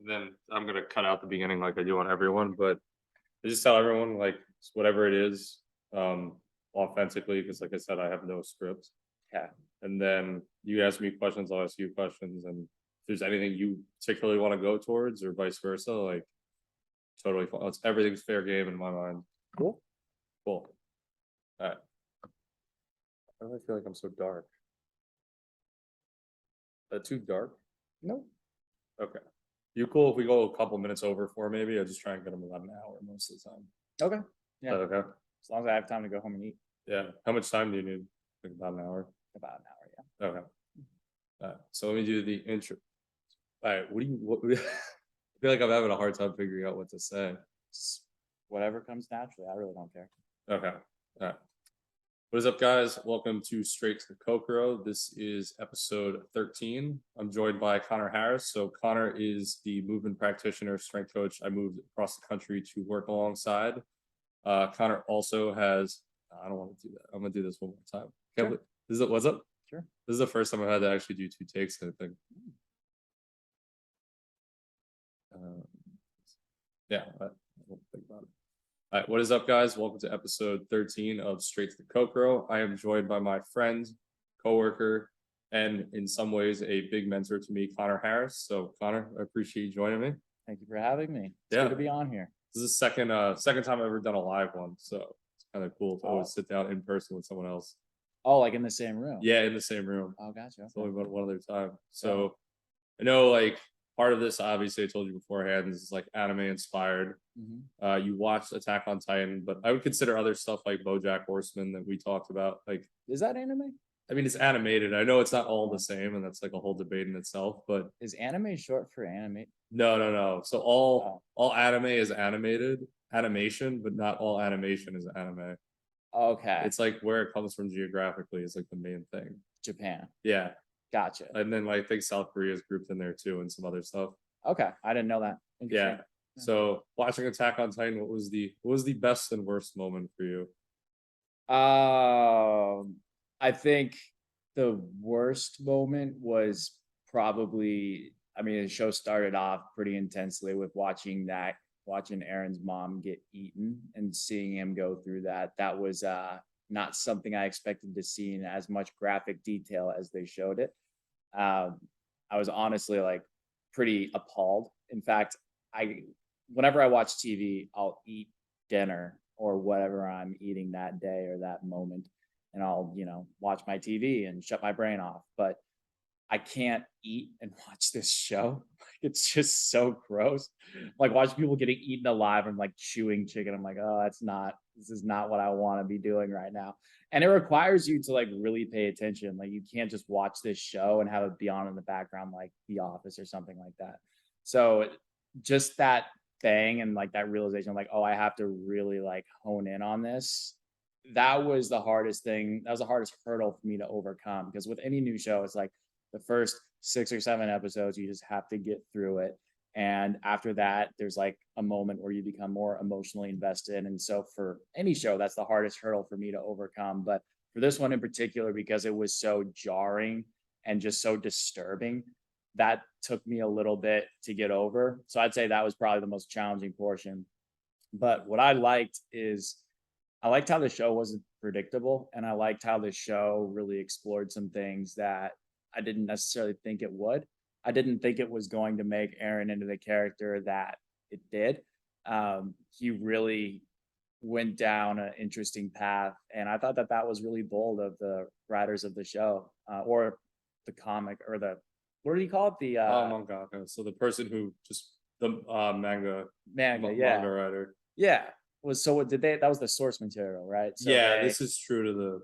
Then I'm gonna cut out the beginning like I do on everyone, but I just tell everyone like whatever it is, authentically, because like I said, I have no script. Yeah. And then you ask me questions, I'll ask you questions, and if there's anything you particularly want to go towards, or vice versa, like totally fine. Everything's fair game in my mind. Cool. Cool. All right. Why do I feel like I'm so dark? Too dark? Nope. Okay. You cool if we go a couple minutes over for maybe? I just try and get them about an hour most of the time. Okay. Is Yeah. that okay? As long as I have time to go home and eat. Yeah. How much time do you need? Like about an hour? About an hour, yeah. Okay. So let me do the intro. All right. I feel like I'm having a hard time figuring out what to say. Just whatever comes naturally. I really don't care. Okay. All right. What is up, guys? Welcome to Straight to the Kokoro. This is episode 13. I'm joined by Conor Harris. So Conor is the movement practitioner, strength coach I moved across the country to work alongside. Conor also has, I don't want to do that. I'm going to do this one more time. Sure. What's up? Sure. This is the first time I've had to actually do two takes, I think. Yeah, I won't think about it. All right, what is up, guys? Welcome to episode 13 of Straight to the Kokoro. I am joined by my friend, coworker, and in some ways a big mentor to me, Conor Harris. So, Conor, I appreciate you joining me. Thank you for having me. It's Yeah. good to be on here. This is the second time I've ever done a live one, so it's kind of cool to always sit down in person with someone else. Oh, like in the same room? Yeah, in the same room. Oh, gotcha. It's only about one other time. So I know, like, part of this, obviously, I told you beforehand, is like anime inspired. You watched Attack on Titan, but I would consider other stuff like BoJack Horseman that we talked about. Like, Is that anime? I mean, it's animated. I know it's not all the same, and that's like a whole debate in itself. But Is anime short for anime? no. So all anime is animation, but not all animation is anime. Okay. It's like where it comes from geographically is like the main thing. Japan. Yeah, Gotcha. and then like, I think South Korea is grouped in there too, and some other stuff. Okay. I didn't know that. Yeah. So watching Attack on Titan, what was the best and worst moment for you? I think the worst moment was probably, I mean, the show started off pretty intensely with watching Aaron's mom get eaten and seeing him go through that. That was not something I expected to see in as much graphic detail as they showed it. I was honestly like pretty appalled. In fact, whenever I watch TV, I'll eat dinner or whatever I'm eating that day or that moment, and I'll, watch my TV and shut my brain off. But I can't eat and watch this show. It's just so gross. Like watching people getting eaten alive and like chewing chicken. I'm like, oh, this is not what I want to be doing right now. And it requires you to like really pay attention. Like you can't just watch this show and have it be on in the background like The Office or something like that. So just that thing and like that realization, like, oh, I have to really like hone in on this. That was the hardest thing. That was the hardest hurdle for me to overcome, because with any new show, it's like the first 6 or 7 episodes, you just have to get through it. And after that, there's like a moment where you become more emotionally invested. And so for any show, that's the hardest hurdle for me to overcome. But for this one in particular, because it was so jarring and just so disturbing, that took me a little bit to get over. So I'd say that was probably the most challenging portion. But what I liked is I liked how the show wasn't predictable. And I liked how the show really explored some things that I didn't necessarily think it would. I didn't think it was going to make Aaron into the character that it did. He really went down an interesting path, and I thought that was really bold of the writers of the show, or the comic, or the, what do you call it? The Mangaka. So the person who just the manga yeah, writer. yeah. What did they? That was the source material, right? So yeah, this is true to the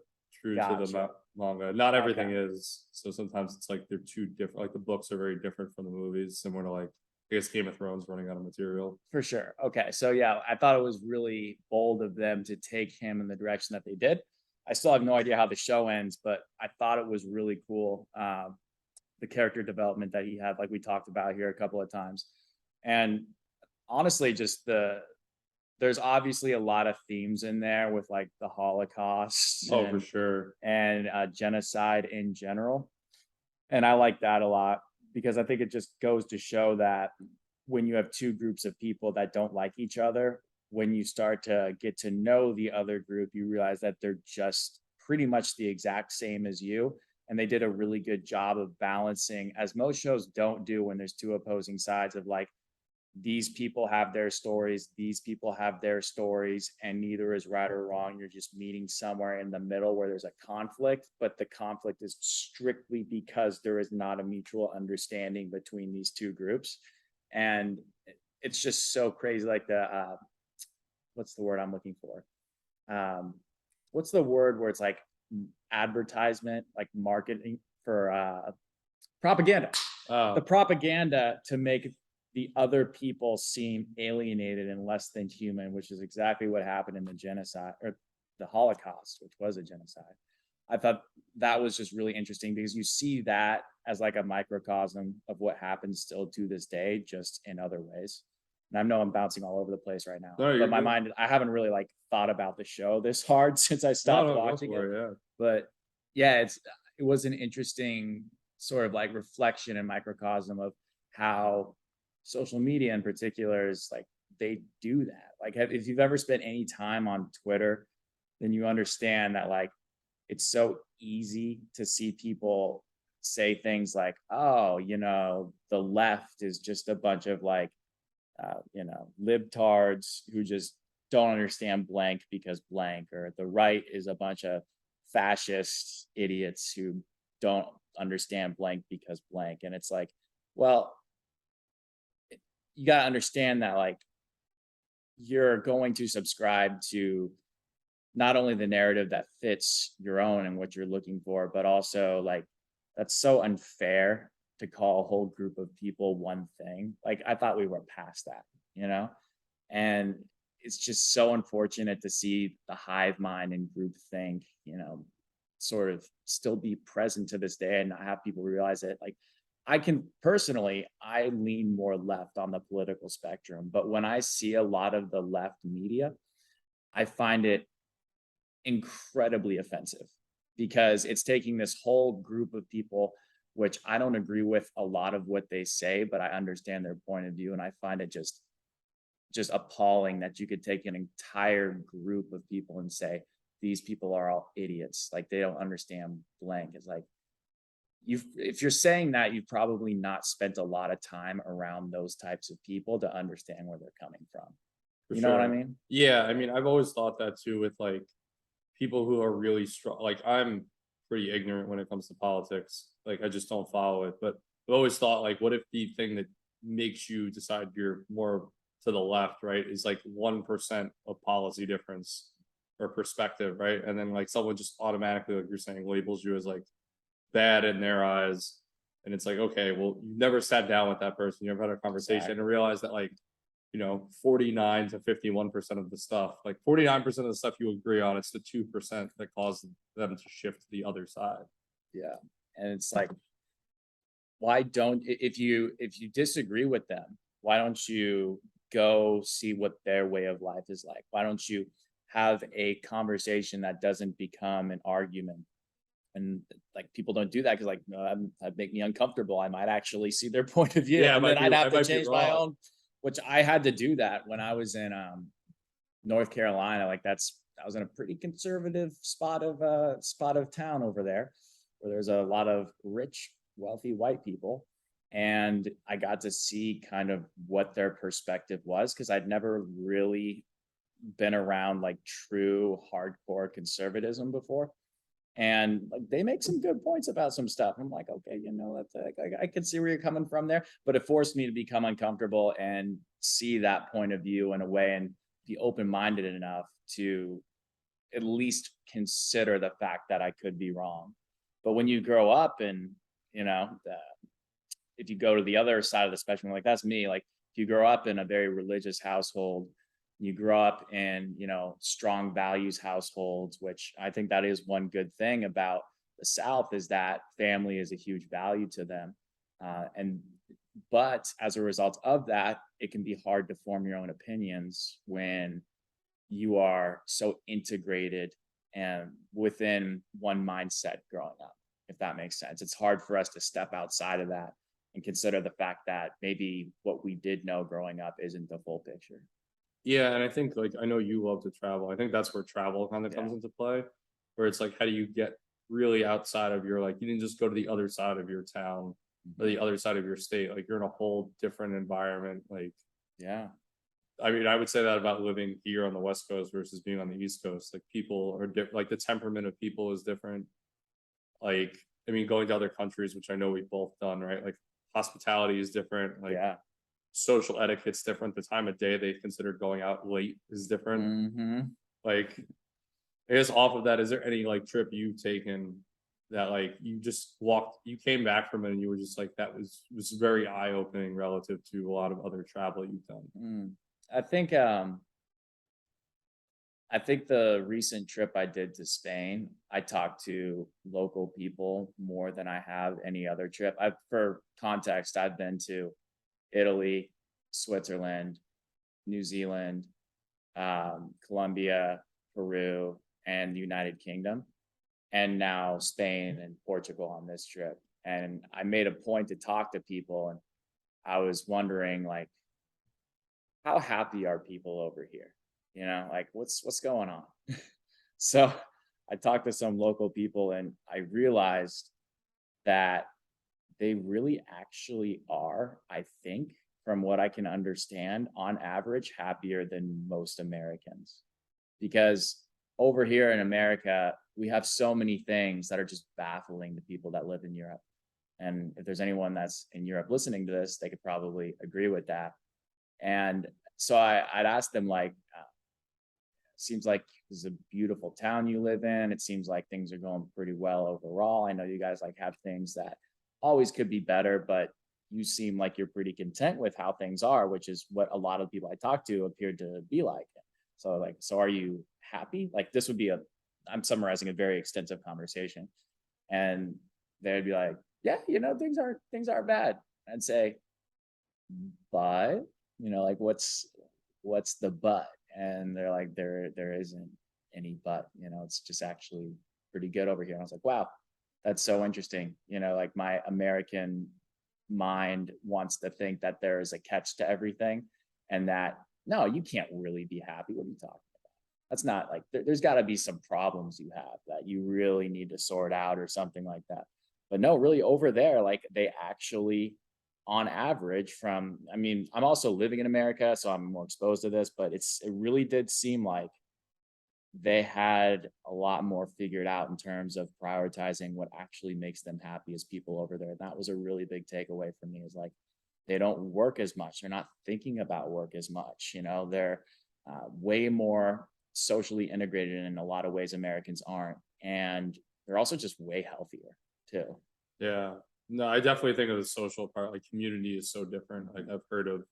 manga. Not everything is. So sometimes it's like they're too different. Like the books are very different from the movies, similar to like, I guess, Game of Thrones running out of material. For sure. Okay. So yeah, I thought it was really bold of them to take him in the direction that they did. I still have no idea how the show ends, but I thought it was really cool. The character development that he had, like we talked about here a couple of times. And honestly, just there's obviously a lot of themes in there with like the Holocaust. Oh, for sure. And genocide in general. And I like that a lot. because I think it just goes to show that when you have two groups of people that don't like each other, when you start to get to know the other group, you realize that they're just pretty much the exact same as you. And they did a really good job of balancing, as most shows don't do when there's two opposing sides of like, these people have their stories, these people have their stories, and neither is right or wrong. You're just meeting somewhere in the middle where there's a conflict, but the conflict is strictly because there is not a mutual understanding between these two groups. And it's just so crazy. Like what's the word I'm looking for? What's the word where it's like advertisement, like marketing for propaganda? The propaganda to make the other people seem alienated and less than human, which is exactly what happened in the genocide or the Holocaust, which was a genocide. I thought that was just really interesting because you see that as like a microcosm of what happens still to this day, just in other ways. And I know I'm bouncing all over the place right now, No, but my good. mind, I haven't really like thought about the show this hard since I stopped watching it. Yeah. But yeah, it was an interesting sort of like reflection and microcosm of how social media in particular is like they do that. Like if you've ever spent any time on Twitter, then you understand that like it's so easy to see people say things like, oh, the left is just a bunch of like libtards who just don't understand blank because blank, or the right is a bunch of fascist idiots who don't understand blank because blank. And it's like, well, you got to understand that like you're going to subscribe to not only the narrative that fits your own and what you're looking for, but also like that's so unfair to call a whole group of people one thing. Like I thought we were past that. And it's just so unfortunate to see the hive mind and group think, sort of still be present to this day and not have people realize it. Like I lean more left on the political spectrum, but when I see a lot of the left media, I find it incredibly offensive because it's taking this whole group of people, which I don't agree with a lot of what they say, but I understand their point of view. And I find it just appalling that you could take an entire group of people and say, these people are all idiots. Like they don't understand blank. It's like, if you're saying that, you've probably not spent a lot of time around those types of people to understand where they're coming from. You know what I mean? Yeah, I mean, I've always thought that too with like people who are really strong. Like I'm pretty ignorant when it comes to politics. Like I just don't follow it. But I've always thought like, what if the thing that makes you decide you're more to the left, right, is like 1% of policy difference or perspective, right? And then like someone just automatically, like you're saying, labels you as like bad in their eyes. And it's like, okay, well, you never sat down with that person, you never had a conversation and realized that like, 49 to 51% of the stuff, like 49% of the stuff you agree on, it's the 2% that caused them to shift to the other side. Yeah. And it's like, why don't, if you disagree with them, why don't you go see what their way of life is like? Why don't you have a conversation that doesn't become an argument? And like people don't do that because like that'd make me uncomfortable. I might actually see their point of view, and then I'd have to change my own. Which I had to do that when I was in North Carolina. Like I was in a pretty conservative spot of town over there, where there's a lot of rich, wealthy white people, and I got to see kind of what their perspective was because I'd never really been around like true hardcore conservatism before. And like they make some good points about some stuff. I'm like, okay, that's I can see where you're coming from there, but it forced me to become uncomfortable and see that point of view in a way and be open-minded enough to at least consider the fact that I could be wrong. But when you grow up and if you go to the other side of the spectrum, like that's me, like if you grow up in a very religious household, you grow up in strong values households, which I think that is one good thing about the South, is that family is a huge value to them. But as a result of that, it can be hard to form your own opinions when you are so integrated and within one mindset growing up, if that makes sense. It's hard for us to step outside of that and consider the fact that maybe what we did know growing up isn't the full picture. Yeah, and I think like I know you love to travel. I think that's where travel kind of Yeah. comes into play, where it's like how do you get really outside of your like you didn't just go to the other side of your town or Mhm. the other side of your state. Like you're in a whole different environment. Like Yeah. I mean, I would say that about living here on the West Coast versus being on the East Coast. Like people are different. Like the temperament of people is different. Like I mean, going to other countries, which I know we've both done, right? Like hospitality is different. Like Yeah. social etiquette's different. The time of day they consider going out late is different. Hmm. Like, I guess off of that, is there any like trip you've taken that like you just walked, you came back from it and you were just like that was very eye opening relative to a lot of other travel you've done? Mm. I think um I think the recent trip I did to Spain, I talked to local people more than I have any other trip. For context, I've been to Italy, Switzerland, New Zealand, Colombia, Peru, and the United Kingdom, and now Spain and Portugal on this trip. And I made a point to talk to people, and I was wondering, like, how happy are people over here? Like what's going on? So I talked to some local people, and I realized that they really actually are, I think, from what I can understand, on average, happier than most Americans. Because over here in America, we have so many things that are just baffling to people that live in Europe. And if there's anyone that's in Europe listening to this, they could probably agree with that. And so I'd ask them, like, seems like this is a beautiful town you live in. It seems like things are going pretty well overall. I know you guys like have things that always could be better, but you seem like you're pretty content with how things are, which is what a lot of people I talk to appear to be like. So like, so are you happy? Like this would be I'm summarizing a very extensive conversation. And they'd be like, yeah, things aren't bad. I'd say, but like what's the but? And they're like, there isn't any but. It's just actually pretty good over here. And I was like, wow, that's so interesting. Like my American mind wants to think that there is a catch to everything, and that no, you can't really be happy. What are you talking about? That's not like there's got to be some problems you have that you really need to sort out or something like that. But no, really over there, like they actually, on average, I mean, I'm also living in America, so I'm more exposed to this, but it really did seem like they had a lot more figured out in terms of prioritizing what actually makes them happy as people over there. That was a really big takeaway for me, is like they don't work as much. They're not thinking about work as much. They're way more socially integrated in a lot of ways Americans aren't. And they're also just way healthier too. Yeah. No, I definitely think of the social part. Like community is so different. Like I've heard of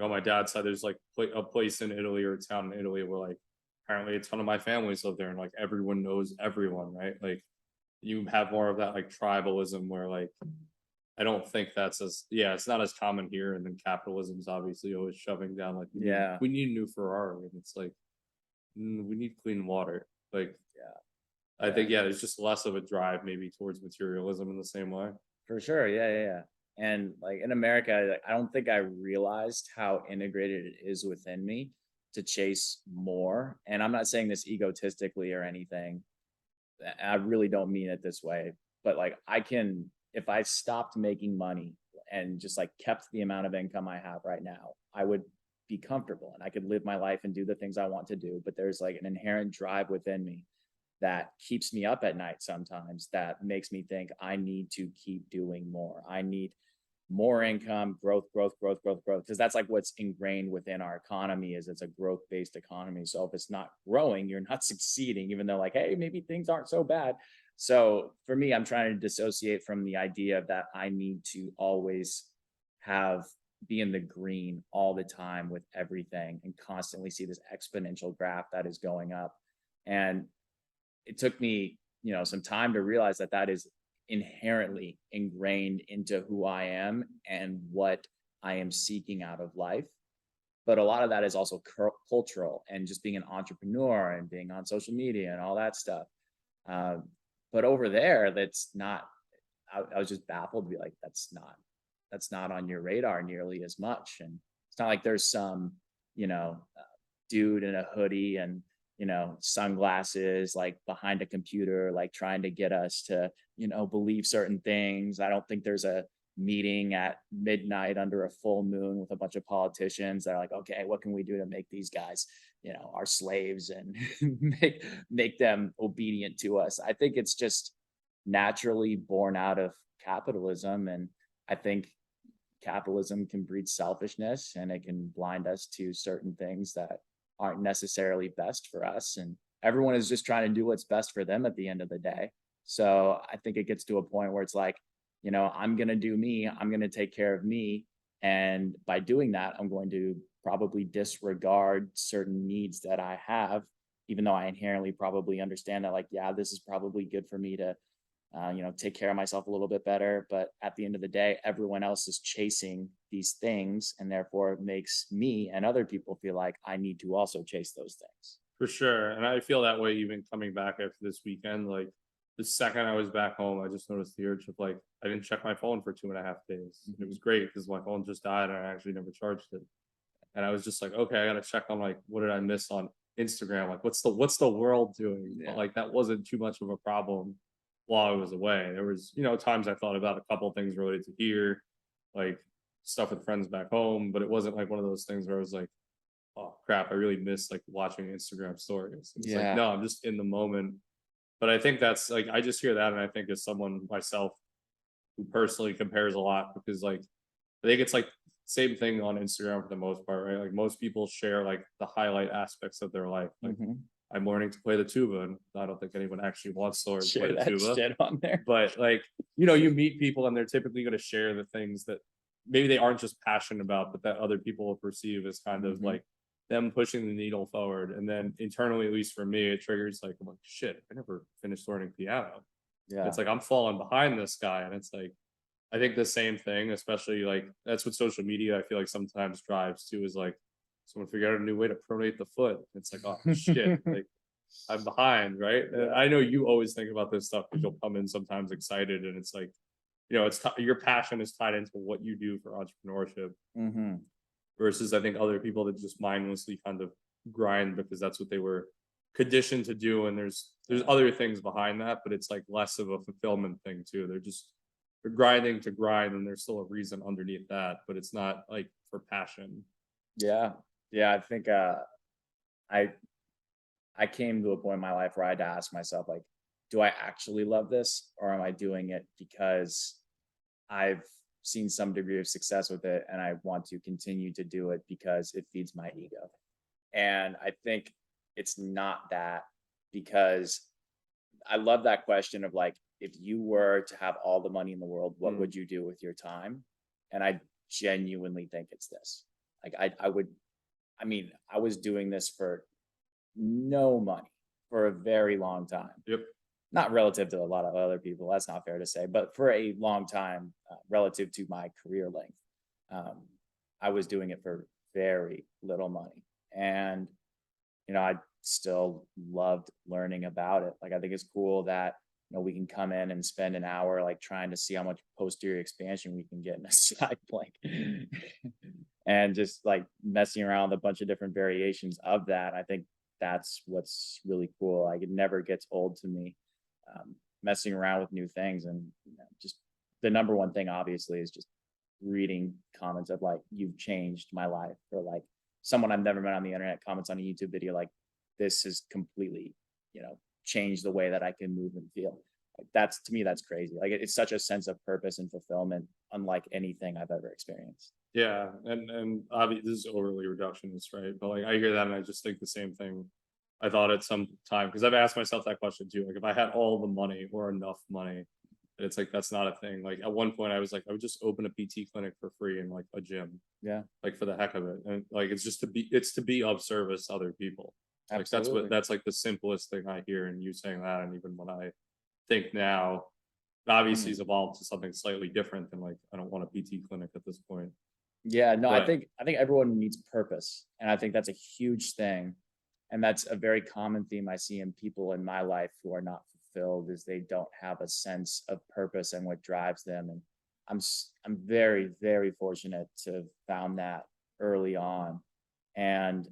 on my dad's side, there's like a place in Italy or a town in Italy where like apparently a ton of my families live there and like everyone knows everyone, right? Like you have more of that like tribalism where like I don't think that's as yeah, it's not as common here. And then capitalism's obviously always shoving down like Yeah. we need a new Ferrari, and it's like we need clean water. Like I Yeah. think yeah, there's just less of a drive maybe towards materialism in the same way. For sure. Yeah, yeah, yeah. And like in America, like, I don't think I realized how integrated it is within me to chase more. And I'm not saying this egotistically or anything. I really don't mean it this way. But like if I stopped making money and just like kept the amount of income I have right now, I would be comfortable and I could live my life and do the things I want to do. But there's like an inherent drive within me that keeps me up at night sometimes, that makes me think I need to keep doing more. I need more income, growth, growth, growth, growth, growth. Because that's like what's ingrained within our economy, is it's a growth-based economy. So if it's not growing, you're not succeeding, even though like, hey, maybe things aren't so bad. So for me, I'm trying to dissociate from the idea that I need to always have be in the green all the time with everything and constantly see this exponential graph that is going up. And it took me, some time to realize that that is inherently ingrained into who I am and what I am seeking out of life. But a lot of that is also cultural and just being an entrepreneur and being on social media and all that stuff. Uh, but over there, that's not. I was just baffled to be like, that's not not on your radar nearly as much. And it's not like there's some, you know, dude in a hoodie and, sunglasses, like behind a computer, like trying to get us to, believe certain things. I don't think there's a meeting at midnight under a full moon with a bunch of politicians that are like, okay, what can we do to make these guys, our slaves and make them obedient to us? I think it's just naturally born out of capitalism. And I think capitalism can breed selfishness and it can blind us to certain things that aren't necessarily best for us. And everyone is just trying to do what's best for them at the end of the day. So I think it gets to a point where it's like, I'm going to do me, I'm going to take care of me. And by doing that, I'm going to probably disregard certain needs that I have, even though I inherently probably understand that, like, yeah, this is probably good for me to take care of myself a little bit better. But at the end of the day, everyone else is chasing these things, and therefore it makes me and other people feel like I need to also chase those things. For sure. And I feel that way even coming back after this weekend. Like the second I was back home, I just noticed the urge of like, I didn't check my phone for 2.5 days. It was great because my phone just died and I actually never charged it. And I was just like, okay, I gotta check on like what did I miss on Instagram? Like what's the world doing? But Yeah. like that wasn't too much of a problem while I was away. There was, times I thought about a couple things related to here, like stuff with friends back home, but it wasn't like one of those things where I was like, oh crap, I really miss like watching Instagram stories. It's like, Yeah. no, I'm just in the moment. But I think that's like I just hear that and I think as someone myself who personally compares a lot because like I think it's like same thing on Instagram for the most part, right? Like most people share like the highlight aspects of their life. Like Hmm. I'm learning to play the tuba, and I don't think anyone actually wants to learn to play Share the that tuba. shit on there. But like, you meet people and they're typically going to share the things that maybe they aren't just passionate about, but that other people will perceive as kind of Hmm. like them pushing the needle forward. And then internally, at least for me, it triggers like, I'm like, shit, I never finished learning piano. And Yeah. it's like I'm falling behind this guy. And it's like, I think the same thing, especially like that's what social media I feel like sometimes drives too, is like someone figured out a new way to pronate the foot. It's like, oh shit, like I'm behind, right? And Yeah. I know you always think about this stuff because you'll come in sometimes excited, and it's like, your passion is tied into what you do for entrepreneurship Hmm. versus I think other people that just mindlessly kind of grind because that's what they were conditioned to do. And there's Yeah. other things behind that, but it's like less of a fulfillment thing too. They're grinding to grind, and there's still a reason underneath that, but it's not like for passion. Yeah. Yeah. I think I I came to a point in my life where I had to ask myself, like, do I actually love this, or am I doing it because I've seen some degree of success with it and I want to continue to do it because it feeds my ego? And I think it's not that, because I love that question of like, if you were to have all the money in the world, what Mm, would you do with your time? And I genuinely think it's this. Like I would, I mean, I was doing this for no money for a very long time. yep. Not relative to a lot of other people, that's not fair to say, but for a long time, relative to my career length, um, I was doing it for very little money. And I still loved learning about it. Like, I think it's cool that, we can come in and spend an hour like trying to see how much posterior expansion we can get in a side plank and just like messing around with a bunch of different variations of that. I think that's what's really cool. Like, it never gets old to me, messing around with new things. And just the number one thing, obviously, is just reading comments of like, you've changed my life, or like someone I've never met on the internet comments on a YouTube video like, this has completely, changed the way that I can move and feel. Like, that's, to me, that's crazy. Like, it's such a sense of purpose and fulfillment unlike anything I've ever experienced. Yeah, and obviously this is overly reductionist, right? But like I hear that and I just think the same thing. I thought at some time because I've asked myself that question too. Like if I had all the money or enough money, and it's like that's not a thing. Like at one point I was like, I would just open a PT clinic for free in like a gym, Yeah, like for the heck of it. And like it's to be of service to other people. Like absolutely. that's like the simplest thing I hear in you saying that. And even when I think now, obviously Mhm. it's evolved to something slightly different than like I don't want a PT clinic at this point. Yeah, no, I But think I think everyone needs purpose, and I think that's a huge thing, and that's a very common theme I see in people in my life who are not fulfilled, is they don't have a sense of purpose and what drives them. And I'm very, very fortunate to have found that early on. And,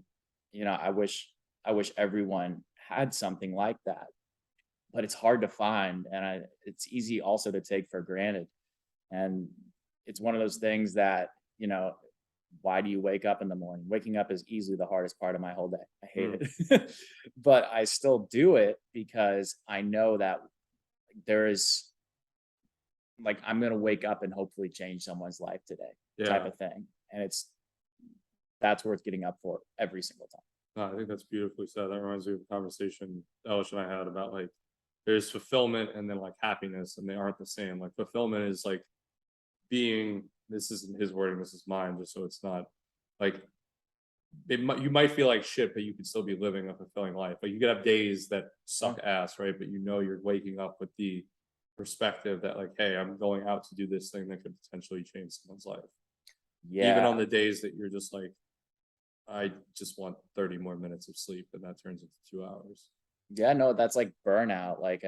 I wish everyone had something like that, but it's hard to find. And it's easy also to take for granted. And it's one of those things that, you know, why do you wake up in the morning? Waking up is easily the hardest part of my whole day. I hate Mm, it. But I still do it because I know that there is, like, I'm going to wake up and hopefully change someone's life today, type yeah. of thing. And that's worth getting up for every single time. No, I think that's beautifully said. That reminds me of a conversation Elish and I had about like there's fulfillment and then like happiness, and they aren't the same. Like fulfillment is like being, this isn't his wording, this is mine, just so it's not like you might feel like shit, but you could still be living a fulfilling life. Like you could have days that Yeah. suck ass, right? But you know you're waking up with the perspective that like, hey, I'm going out to do this thing that could potentially change someone's life. Even on Yeah. the days that you're just like, I just want 30 more minutes of sleep, and that turns into 2 hours. Yeah. No, that's like burnout. Like,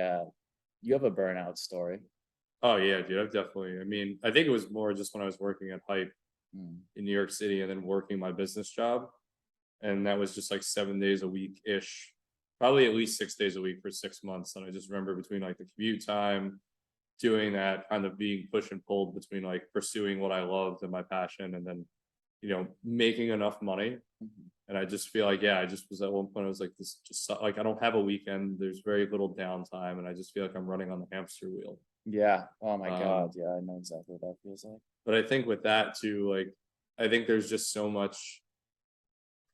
you have a burnout story. Oh yeah, dude. I've definitely. I mean, I think it was more just when I was working at Hype Mm. in New York City, and then working my business job, and that was just like 7 days a week ish, probably at least 6 days a week for 6 months. And I just remember between like the commute time, doing that, kind of being pushed and pulled between like pursuing what I loved and my passion, and then making enough money. Mhm. And I just feel like, yeah, I just was at one point, I was like, this just like, I don't have a weekend. There's very little downtime. And I just feel like I'm running on the hamster wheel. Yeah. Oh my Um, God. Yeah. I know exactly what that feels like. but I think with that too, like, I think there's just so much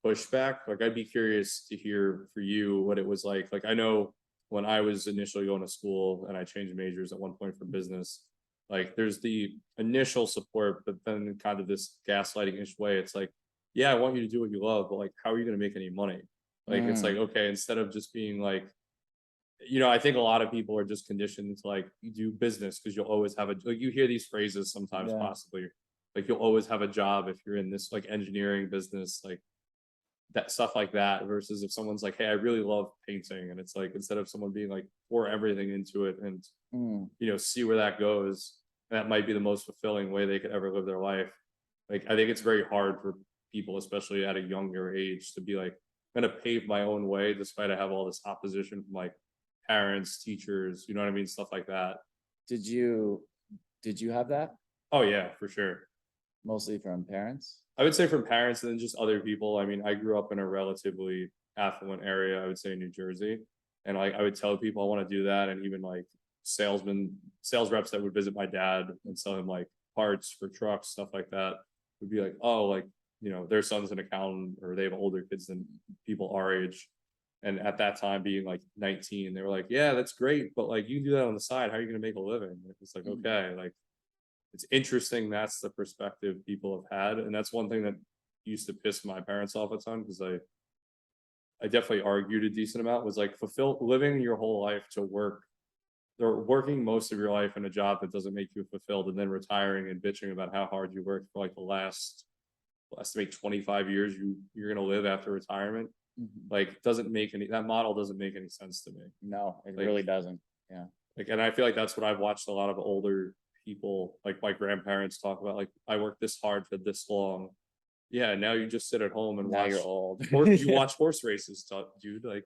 pushback. Like, I'd be curious to hear for you what it was like. Like, I know when I was initially going to school and I changed majors at one point for business, like, there's the initial support, but then kind of this gaslighting ish way. It's like, yeah, I want you to do what you love, but like, how are you going to make any money? Like, it's like, Mm. okay, instead of just being like, I think a lot of people are just conditioned to like you do business because you'll always have a, like, you hear these phrases sometimes, Yeah. possibly like you'll always have a job if you're in this like engineering business, like that stuff like that, versus if someone's like, hey, I really love painting, and it's like, instead of someone being like, pour everything into it and Mm. see where that goes, that might be the most fulfilling way they could ever live their life. Like, I think it's very hard for people, especially at a younger age, to be like, I'm gonna pave my own way despite I have all this opposition from like parents, teachers, you know what I mean, stuff like that. Did you did you have that Oh yeah, for sure. mostly from parents? I would say from parents and then just other people. I mean, I grew up in a relatively affluent area, I would say in New Jersey. And like I would tell people I want to do that. And even like sales reps that would visit my dad and sell him like parts for trucks, stuff like that, would be like, oh, like, their son's an accountant or they have older kids than people our age. And at that time, being like 19, they were like, yeah, that's great. But like, you can do that on the side. How are you going to make a living? It's like, Mm. okay, like, it's interesting that's the perspective people have had, and that's one thing that used to piss my parents off a ton, because I definitely argued a decent amount, was like, fulfill living your whole life to work, or working most of your life in a job that doesn't make you fulfilled, and then retiring and bitching about how hard you worked for like the last, we'll estimate 25 years you're going to live after retirement. Mhm. Like, doesn't make any, that model doesn't make any sense to me. No, it Like, really doesn't. Yeah. and I feel like that's what I've watched a lot of older people, like my grandparents, talk about. Like, I worked this hard for this long. Yeah, now you just sit at home and Now you're watch, old. or you Yeah. watch horse races, dude. Like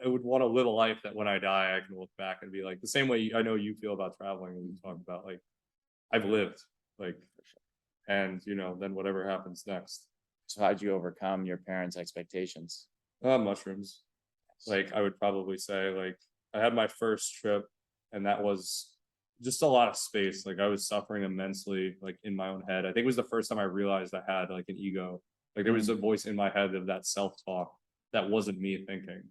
I would want to live a life that when I die, I can look back and be like, the same way I know you feel about traveling, and we talk about like, I've lived, like, and then whatever happens next. So how'd you overcome your parents' expectations? Mushrooms. Like, I would probably say, like, I had my first trip, and that was just a lot of space. Like, I was suffering immensely, like, in my own head. I think it was the first time I realized I had like an ego. Like, there was Mm. a voice in my head of that self-talk that wasn't me thinking.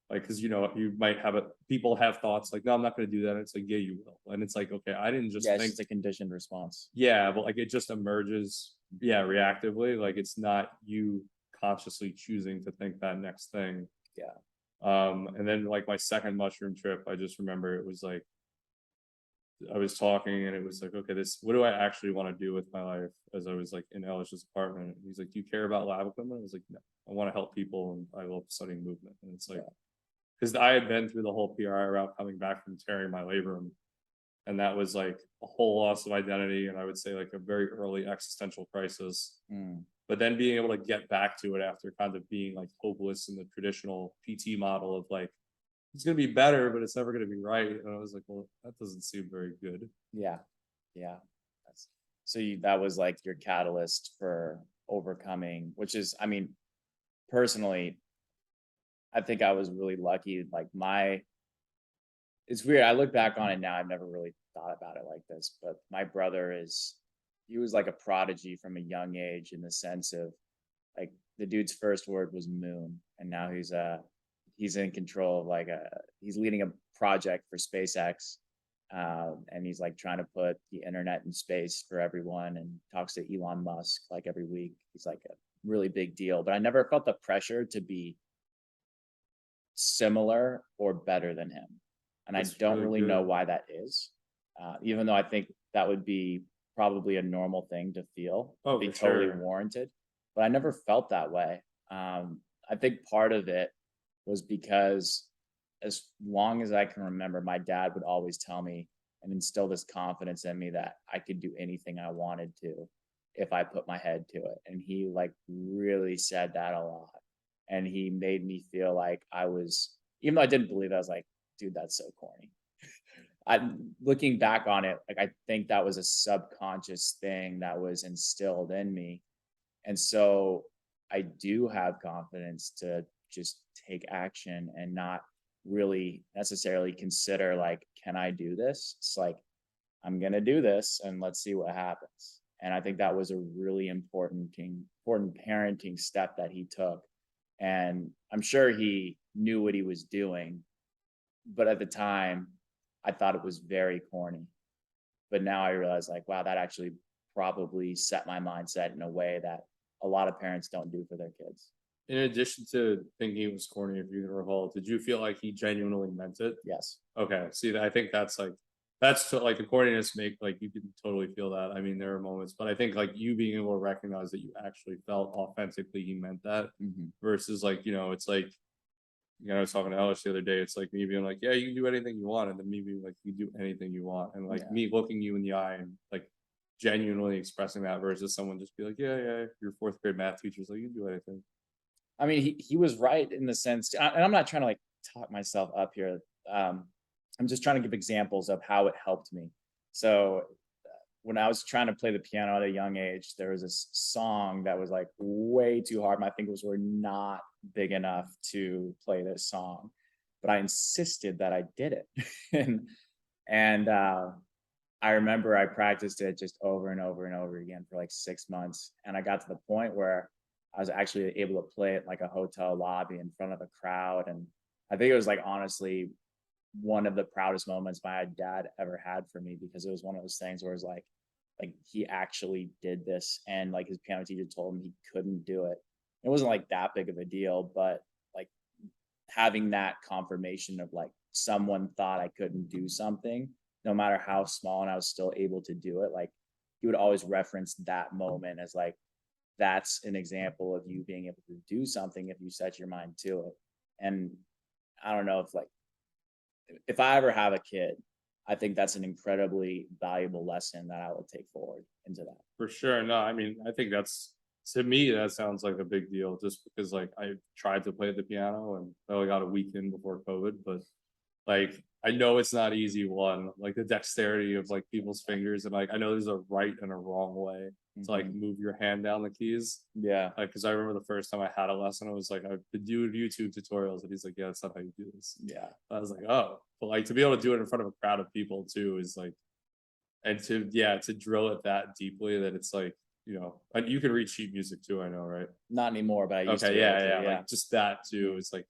Like, because you might have it, people have thoughts like, no, I'm not going to do that. It's like, yeah, you will. And it's like, okay, I didn't Yeah, just it's think, just a conditioned response. yeah, but like it just emerges, yeah, reactively. Like, it's not you consciously choosing to think that next thing. Yeah. And then like my second mushroom trip, I just remember it was like, I was talking and it was like, okay, what do I actually want to do with my life? As I was like in Elish's apartment, and he's like, do you care about lab equipment? I was like, no, I want to help people and I love studying movement. And it's like, because I had been through the whole PRI route coming back from tearing my labrum. and that was like a whole loss of identity, and I would say like a very early existential crisis. Mm, But then being able to get back to it after kind of being like hopeless in the traditional PT model of like it's gonna be better, but it's never gonna be right. And I was like, well, that doesn't seem very good. yeah, yeah. So that was like your catalyst for overcoming, which is, I mean, personally, I think I was really lucky. Like it's weird. I look back on it now. I've never really thought about it like this, but my brother he was like a prodigy from a young age in the sense of like the dude's first word was moon, and now he's in control of he's leading a project for SpaceX, and he's like trying to put the internet in space for everyone, and talks to Elon Musk like every week. He's like a really big deal, but I never felt the pressure to be similar or better than him, and I That's don't really really know good. why that is. Even though I think that would be probably a normal thing to feel, Oh, be for totally sure. warranted, but I never felt that way. I think part of it was because as long as I can remember, my dad would always tell me and instill this confidence in me that I could do anything I wanted to if I put my head to it. And he like really said that a lot. And he made me feel like I was, even though I didn't believe it, I was like, dude, that's so corny. I looking back on it, like I think that was a subconscious thing that was instilled in me. And so I do have confidence to just take action and not really necessarily consider like, can I do this? It's like, I'm gonna do this and let's see what happens. And I think that was a really important parenting step that he took. And I'm sure he knew what he was doing, but at the time, I thought it was very corny. But now I realize, like, wow, that actually probably set my mindset in a way that a lot of parents don't do for their kids. In addition to thinking it was corny, if you can recall, did you feel like he genuinely meant it? Yes. Okay. See, I think that's like like the corniness make like you can totally feel that. I mean, there are moments, but I think like you being able to recognize that you actually felt authentically he meant that Hmm. versus like, it's like I was talking to Ellis the other day. It's like me being like, yeah, you can do anything you want, and then me being like, you do anything you want, and like Yeah. me looking you in the eye and like genuinely expressing that versus someone just be like, yeah, yeah, your fourth grade math teacher's like, you can do anything. I mean, he was right in the sense, and I'm not trying to like talk myself up here. Um, I'm just trying to give examples of how it helped me. So when I was trying to play the piano at a young age, there was this song that was like way too hard. My fingers were not big enough to play this song, but I insisted that I did it. And I remember I practiced it just over and over and over again for like 6 months. And I got to the point where I was actually able to play it like a hotel lobby in front of a crowd. And I think it was like honestly one of the proudest moments my dad ever had for me, because it was one of those things where it's like he actually did this, and like his piano teacher told him he couldn't do it. It wasn't like that big of a deal, but like having that confirmation of like someone thought I couldn't do something, no matter how small, and I was still able to do it. Like he would always reference that moment as like, that's an example of you being able to do something if you set your mind to it. And I don't know if I ever have a kid, I think that's an incredibly valuable lesson that I will take forward into that. For sure. No, I mean, I think that's to me that sounds like a big deal just because like I tried to play the piano and I only got a week in before COVID, but like I know it's not easy one, like the dexterity of like people's fingers and like I know there's a right and a wrong way to like Mhm. move your hand down the keys. Yeah. Like because I remember the first time I had a lesson, I was like, I've been doing YouTube tutorials and he's like, yeah, that's not how you do this. Yeah. I was like, oh, but like to be able to do it in front of a crowd of people too is like and to yeah, to drill it that deeply that it's like, and you can read sheet music too, I know, right? Not anymore, but I used to Okay, be able yeah, to. yeah. Yeah. Like just that too is like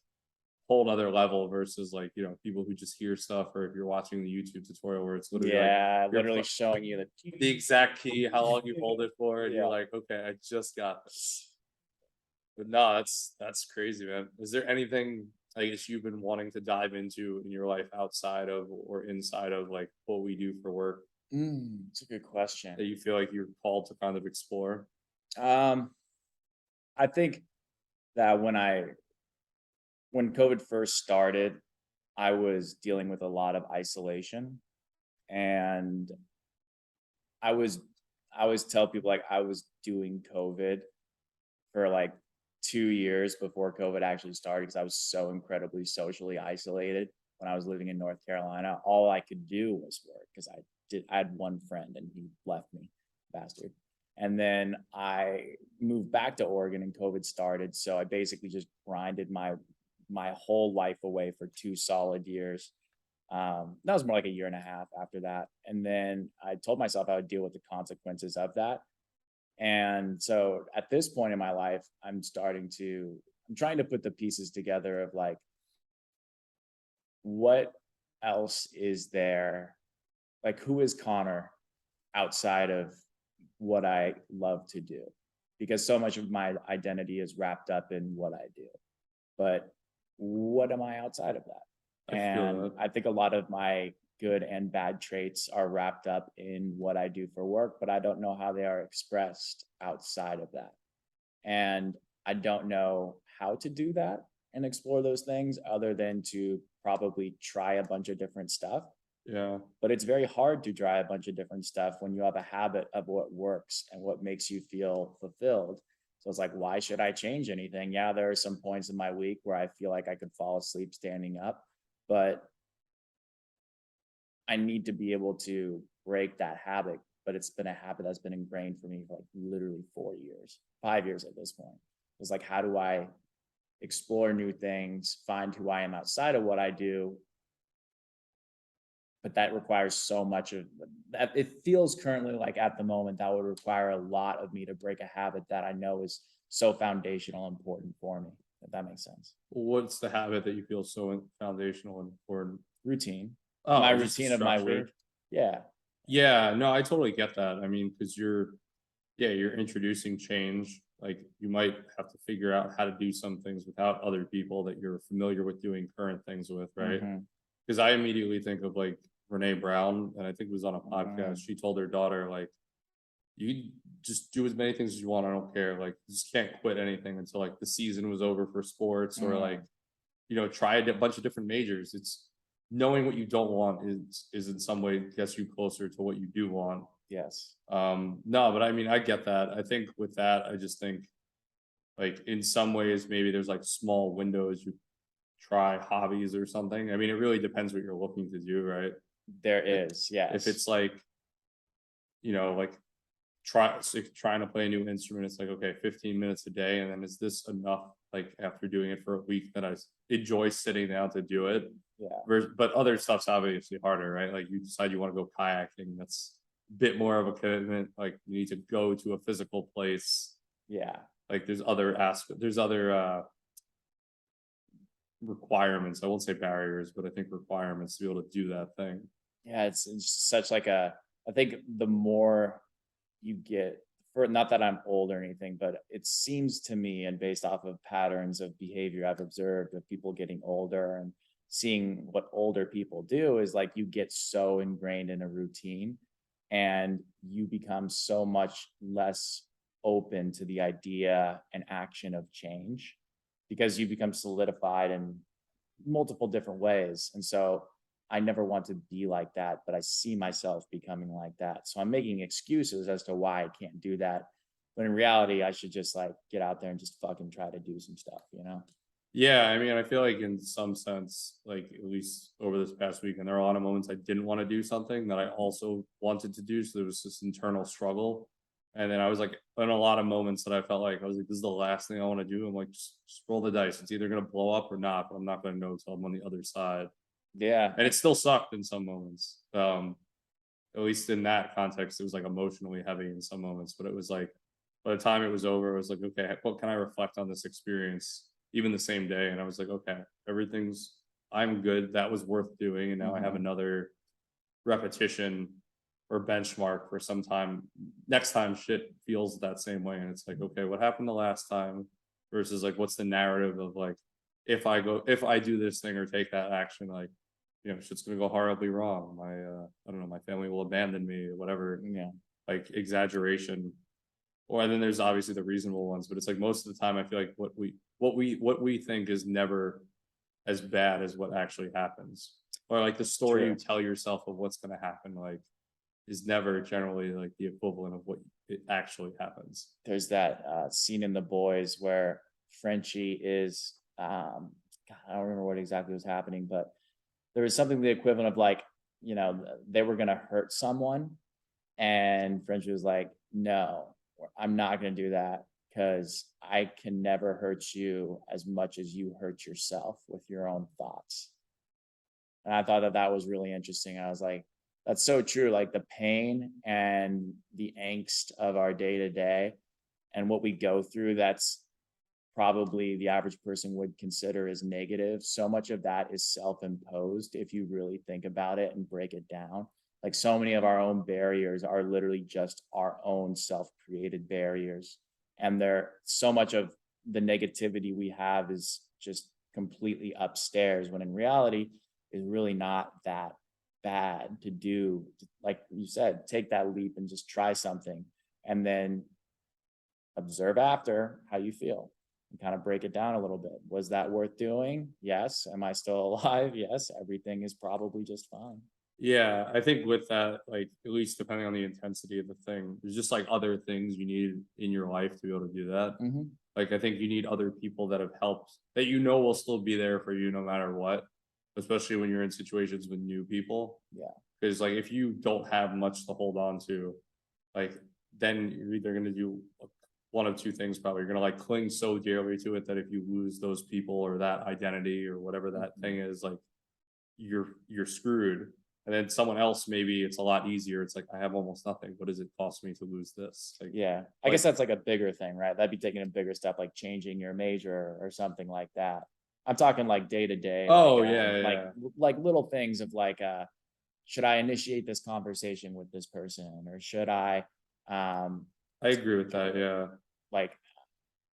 whole other level versus like, people who just hear stuff or if you're watching the YouTube tutorial where it's literally like Yeah. you're Literally showing you the exact key, how long you hold it for, and you're yeah. like, okay, I just got this. But no, that's crazy, man. Is there anything I guess you've been wanting to dive into in your life outside of or inside of like what we do for work It's a good question. that you feel like you're called to kind of explore? Um, I think that when COVID first started, I was dealing with a lot of isolation. And I was I always tell people like I was doing COVID for like 2 years before COVID actually started because I was so incredibly socially isolated when I was living in North Carolina. All I could do was work because I had one friend and he left me, bastard. And then I moved back to Oregon and COVID started. So I basically just grinded my whole life away for 2 solid years. That was more like a year and a half after that. And then I told myself I would deal with the consequences of that. And so at this point in my life, I'm trying to put the pieces together of like, what else is there? Like, who is Connor outside of what I love to do? Because so much of my identity is wrapped up in what I do. But what am I outside of that? I feel And that. I think a lot of my good and bad traits are wrapped up in what I do for work, but I don't know how they are expressed outside of that. And I don't know how to do that and explore those things other than to probably try a bunch of different stuff. Yeah. But it's very hard to try a bunch of different stuff when you have a habit of what works and what makes you feel fulfilled. So it's like, why should I change anything? Yeah, there are some points in my week where I feel like I could fall asleep standing up, but I need to be able to break that habit. But it's been a habit that's been ingrained for me for like literally 4 years, 5 years at this point. It's like, how do I explore new things, find who I am outside of what I do? But that requires so much of that. It feels currently like at the moment that would require a lot of me to break a habit that I know is so foundational and important for me, if that makes sense. What's the habit that you feel so foundational and important? Routine, my Oh, just the routine of my week. structure. Yeah. Yeah, no, I totally get that. I mean, because you're introducing change. Like you might have to figure out how to do some things without other people that you're familiar with doing current things with, right? Mhm. Because I immediately think of like Renee Brown, and I think it was on a podcast. Mhm. She told her daughter, like, you just do as many things as you want. I don't care. Like, you just can't quit anything until like the season was over for sports, or like, Mhm. try a bunch of different majors. It's knowing what you don't want is in some way gets you closer to what you do want. Yes. No, but I mean, I get that. I think with that, I just think like in some ways, maybe there's like small windows you try hobbies or something. I mean, it really depends what you're looking to do, right? There Like is. if Yes. it's like, like trying to play a new instrument, it's like, okay, 15 minutes a day. And then is this enough? Like after doing it for a week that enjoy sitting down to do it. Yeah. But other stuff's obviously harder, right? Like you decide you want to go kayaking. That's a bit more of a commitment. Like you need to go to a physical place. Yeah. Like there's other requirements. I won't say barriers, but I think requirements to be able to do that thing. Yeah. It's such like I think the more you get, for not that I'm old or anything, but it seems to me, and based off of patterns of behavior I've observed of people getting older and seeing what older people do, is like you get so ingrained in a routine and you become so much less open to the idea and action of change because you become solidified in multiple different ways. And so I never want to be like that, but I see myself becoming like that. So I'm making excuses as to why I can't do that. But in reality, I should just like get out there and just fucking try to do some stuff, you know? Yeah, I mean, I feel like in some sense, like at least over this past weekend, there are a lot of moments I didn't want to do something that I also wanted to do. So there was this internal struggle. And then I was like, in a lot of moments that I felt like I was like, this is the last thing I want to do. I'm like, just roll the dice. It's either going to blow up or not, but I'm not going to know until I'm on the other side. Yeah. And it still sucked in some moments. At least in that context, it was like emotionally heavy in some moments, but it was like, by the time it was over, it was like, okay, what can I reflect on this experience? Even the same day. And I was like, okay, I'm good. That was worth doing. And now I have Mhm. another repetition or benchmark for some time. Next time shit feels that same way. And it's like, okay, what happened the last time versus like, what's the narrative of like, if I do this thing or take that action, like, shit's gonna go horribly wrong. I don't know, my family will abandon me, or whatever, Yeah. like exaggeration. Or then there's obviously the reasonable ones, but it's like most of the time I feel like what we think is never as bad as what actually happens. or like the story you True. tell yourself of what's going to happen, like is never generally like the equivalent of what it actually happens. There's that scene in The Boys where Frenchie is, God, I don't remember what exactly was happening, but there was something the equivalent of like, they were gonna hurt someone, and Frenchie was like, "No, I'm not gonna do that because I can never hurt you as much as you hurt yourself with your own thoughts." And I thought that that was really interesting. I was like, that's so true. Like the pain and the angst of our day to day and what we go through, that's probably the average person would consider as negative. So much of that is self imposed if you really think about it and break it down. Like so many of our own barriers are literally just our own self created barriers. And there, so much of the negativity we have is just completely upstairs when in reality, is really not that bad to do. Like you said, take that leap and just try something and then observe after how you feel and kind of break it down a little bit. Was that worth doing? Yes. Am I still alive? Yes. Everything is probably just fine. Yeah, I think with that, like at least depending on the intensity of the thing, there's just like other things you need in your life to be able to do that. Mm-hmm. Like I think you need other people that have helped that you know will still be there for you no matter what, especially when you're in situations with new people. Yeah. Because like if you don't have much to hold on to, like then you're either gonna do one of two things probably. You're gonna like cling so dearly to it that if you lose those people or that identity or whatever that thing is, like you're screwed. And then someone else, maybe it's a lot easier. It's like I have almost nothing. What does it cost me to lose this? Yeah. I guess that's like a bigger thing, right? That'd be taking a bigger step, like changing your major or something like that. I'm talking like day to day, Oh yeah, yeah. like little things of like, should I initiate this conversation with this person or should I, um, I agree with that. Yeah, like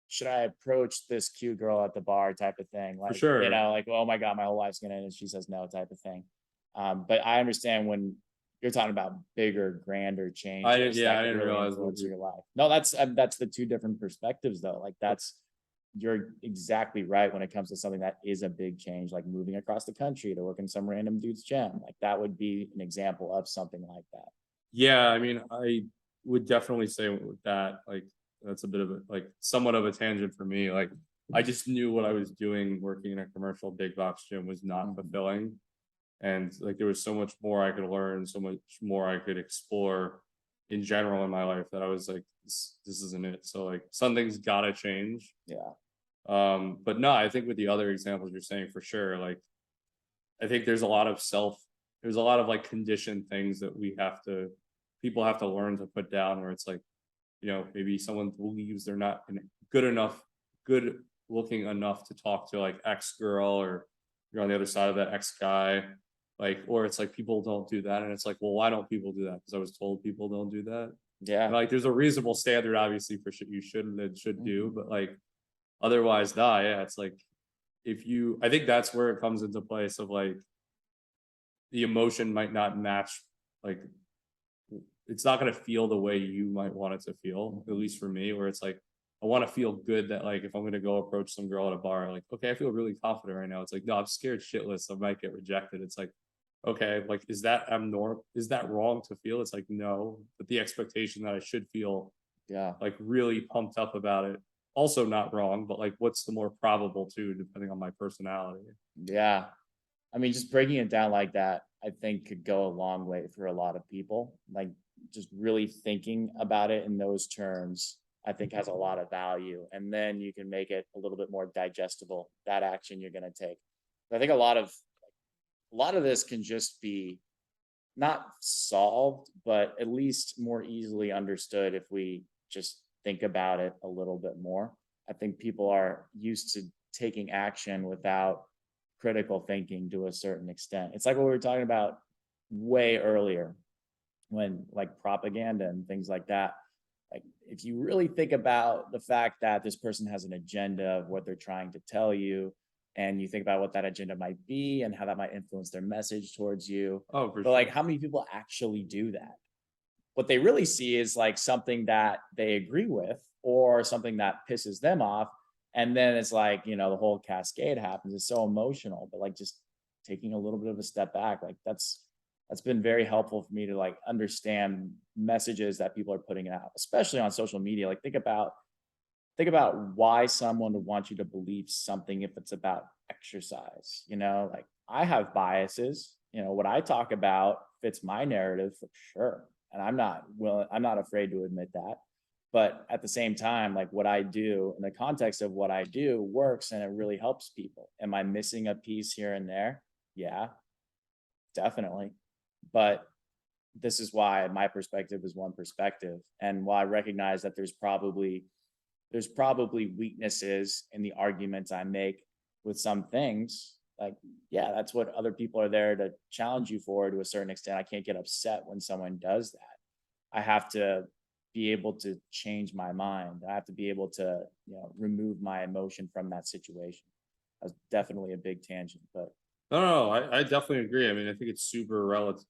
should I approach this cute girl at the bar type of thing? for Like, sure. like, oh my God, my whole life's gonna end and she says no type of thing. But I understand when you're talking about bigger, grander I didn't. changes Yeah, that I could didn't really realize what influence you. your life. No, that's the two different perspectives though. Like that's you're exactly right when it comes to something that is a big change, like moving across the country to work in some random dude's gym. Like that would be an example of something like that. Yeah, I mean, I would definitely say with that, like that's a bit of a like somewhat of a tangent for me. Like I just knew what I was doing working in a commercial big box gym was not Mhm. fulfilling. And like there was so much more I could learn, so much more I could explore in general in my life that I was like, this isn't it. So like something's gotta change. Yeah. But no, I think with the other examples you're saying for sure, like I think there's a lot of like conditioned things that people have to learn to put down where it's like, maybe someone believes they're not good enough, good looking enough to talk to like X girl, or you're on the other side of that X guy. Like, or it's like people don't do that. And it's like, well, why don't people do that? Because I was told people don't do that. And Yeah. like there's a reasonable standard, obviously, for shit you should and should do, Mhm. but like otherwise, nah, yeah, it's like I think that's where it comes into place of like the emotion might not match, like it's not going to feel the way you might want it to feel, at Mhm. least for me, where it's like I want to feel good that like if I'm going to go approach some girl at a bar, like okay, I feel really confident right now. It's like no, I'm scared shitless I might get rejected. It's like okay, like is that abnormal, is that wrong to feel? It's like no, but the expectation that I should feel Yeah. like really pumped up about it, also not wrong, but like what's the more probable too, depending on my personality. Yeah. I mean, just breaking it down like that, I think could go a long way for a lot of people. Like just really thinking about it in those terms, I think has a lot of value. And then you can make it a little bit more digestible, that action you're going to take. I think a lot of this can just be not solved, but at least more easily understood if we just think about it a little bit more. I think people are used to taking action without critical thinking to a certain extent. It's like what we were talking about way earlier when like propaganda and things like that. Like if you really think about the fact that this person has an agenda of what they're trying to tell you, and you think about what that agenda might be and how that might influence their message towards you, Oh, for but like sure. how many people actually do that? What they really see is like something that they agree with or something that pisses them off. And then it's like, the whole cascade happens. It's so emotional, but like just taking a little bit of a step back. Like that's been very helpful for me to like understand messages that people are putting out, especially on social media. Like think about why someone would want you to believe something if it's about exercise. Like I have biases. What I talk about fits my narrative for sure. And I'm not afraid to admit that. But at the same time, like what I do in the context of what I do works and it really helps people. Am I missing a piece here and there? Yeah, definitely. But this is why my perspective is one perspective. And while I recognize that there's probably weaknesses in the arguments I make with some things. Like, yeah, that's what other people are there to challenge you for to a certain extent. I can't get upset when someone does that. I have to be able to change my mind. I have to be able to, remove my emotion from that situation. That's definitely a big tangent, but No, I definitely agree. I mean, I think it's super relevant.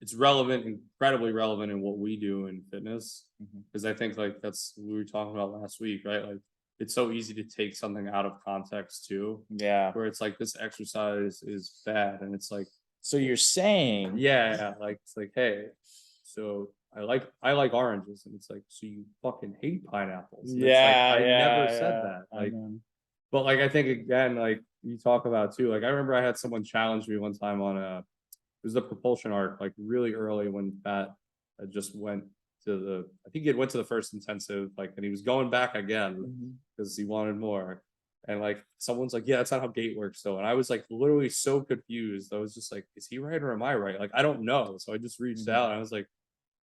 It's relevant, incredibly relevant in what we do in fitness. mhm. Because I think like that's what we were talking about last week, right? Like it's so easy to take something out of context too, Yeah. where it's like this exercise is bad, and it's like, So you're saying, yeah, like it's like, hey, so I like oranges, and it's like, so you fucking hate pineapples, and it's like yeah, I never yeah, said yeah. that, I like, know. but like I think again, like you talk about too, like I remember I had someone challenge me one time on a it was the propulsion arc, like really early when Pat had just went to I think he had went to the first intensive, like, and he was going back again Mhm, because he wanted more. And like someone's like, yeah, that's not how gate works though. And I was like literally so confused. I was just like, is he right or am I right? Like I don't know. So I just reached mhm, out and I was like,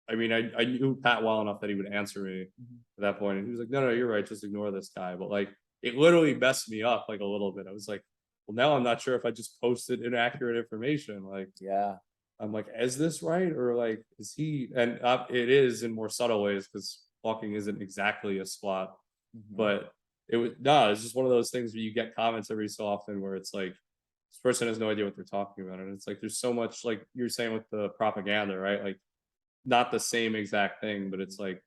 I mean, I knew Pat well enough that he would answer me mhm, at that point. And he was like, no, you're right, just ignore this guy. But like it literally messed me up like a little bit. I was like, well, now I'm not sure if I just posted inaccurate information. Like yeah. I'm like, is this right? Or like, is he? And it is in more subtle ways because walking isn't exactly a squat, Mhm. but it was, no, it's just one of those things where you get comments every so often where it's like, this person has no idea what they're talking about. And it's like, there's so much, like you're saying with the propaganda, right? Like, not the same exact thing, but it's like,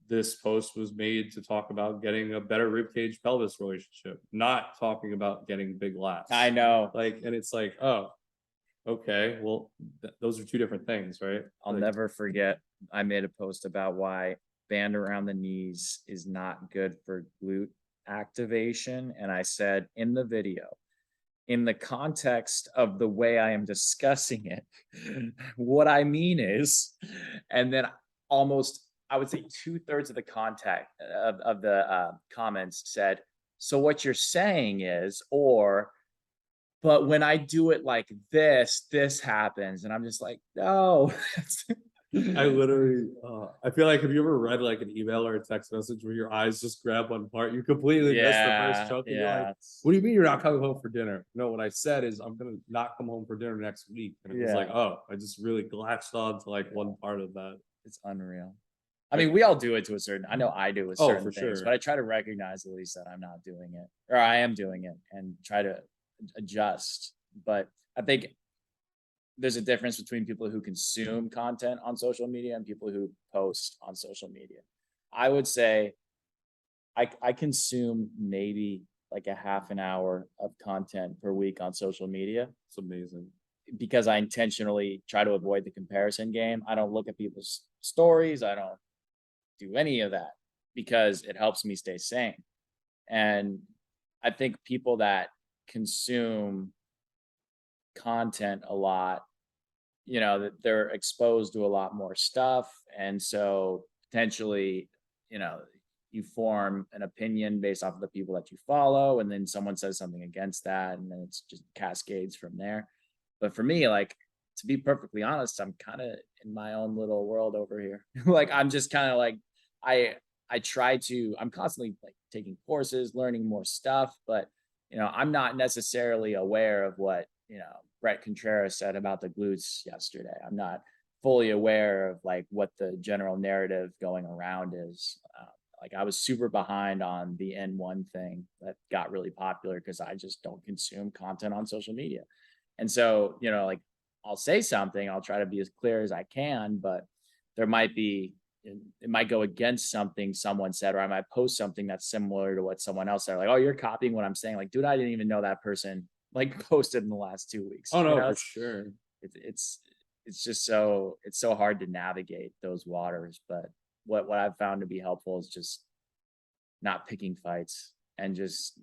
this post was made to talk about getting a better rib cage pelvis relationship, not talking about getting big I lats. know. Like, and it's like, oh, okay, well, those are two different things, right? I'll Like, never forget. I made a post about why band around the knees is not good for glute activation. And I said in the video, in the context of the way I am discussing it, what I mean is, and then almost, I would say 2/3 of the contact of the comments said, so what you're saying is, or but when I do it like this happens. And I'm just like, no. I literally, I feel like, have you ever read like an email or a text message where your eyes just grab one part? You completely miss the first Yeah, chunk, and you're like, yeah, "What do you mean you're not coming home for dinner?" No, what I said is I'm gonna not come home for dinner next week, and it was like, yeah, oh, I just really latched on to like yeah. one part of that. It's unreal. I Like, mean, we all do it to a certain, I know I do with oh, certain for things, but sure. I try to recognize at least that I'm not doing it or I am doing it and try to adjust. But I think there's a difference between people who consume content on social media and people who post on social media. I would say I consume maybe like a half an hour of content per week on social media It's amazing. because I intentionally try to avoid the comparison game. I don't look at people's stories. I don't do any of that because it helps me stay sane. And I think people that consume content a lot, that they're exposed to a lot more stuff. And so potentially, you know, you form an opinion based off of the people that you follow, and then someone says something against that, and then it's just cascades from there. But for me, like, to be perfectly honest, I'm kind of in my own little world over here. Like I'm just kind of like I I'm constantly like taking courses, learning more stuff, but I'm not necessarily aware of what, Brett Contreras said about the glutes yesterday. I'm not fully aware of like what the general narrative going around is. Like I was super behind on the N1 thing that got really popular because I just don't consume content on social media. And so, like I'll say something, I'll try to be as clear as I can, but there might be, it might go against something someone said, or I might post something that's similar to what someone else said. Like, oh, you're copying what I'm saying. Like, dude, I didn't even know that person like posted in the last 2 weeks. Oh You no, know, for sure. it's it's it's just it's so hard to navigate those waters. But what I've found to be helpful is just not picking fights and just,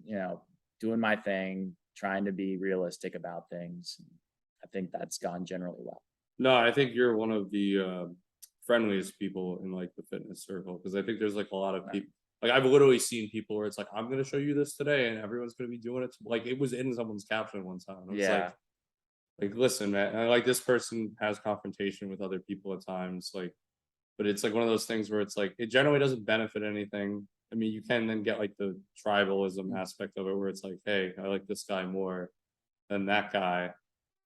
doing my thing, trying to be realistic about things. I think that's gone generally well. No, I think you're one of the friendliest people in like the fitness circle because I think there's like a lot of Right. people. Like I've literally seen people where it's like I'm gonna show you this today, and everyone's gonna be doing it. Like it was in someone's caption one time. It was Yeah. like listen, man. And, like this person has confrontation with other people at times. Like, but it's like one of those things where it's like it generally doesn't benefit anything. I mean, you can then get like the tribalism aspect of it, where it's like, hey, I like this guy more than that guy.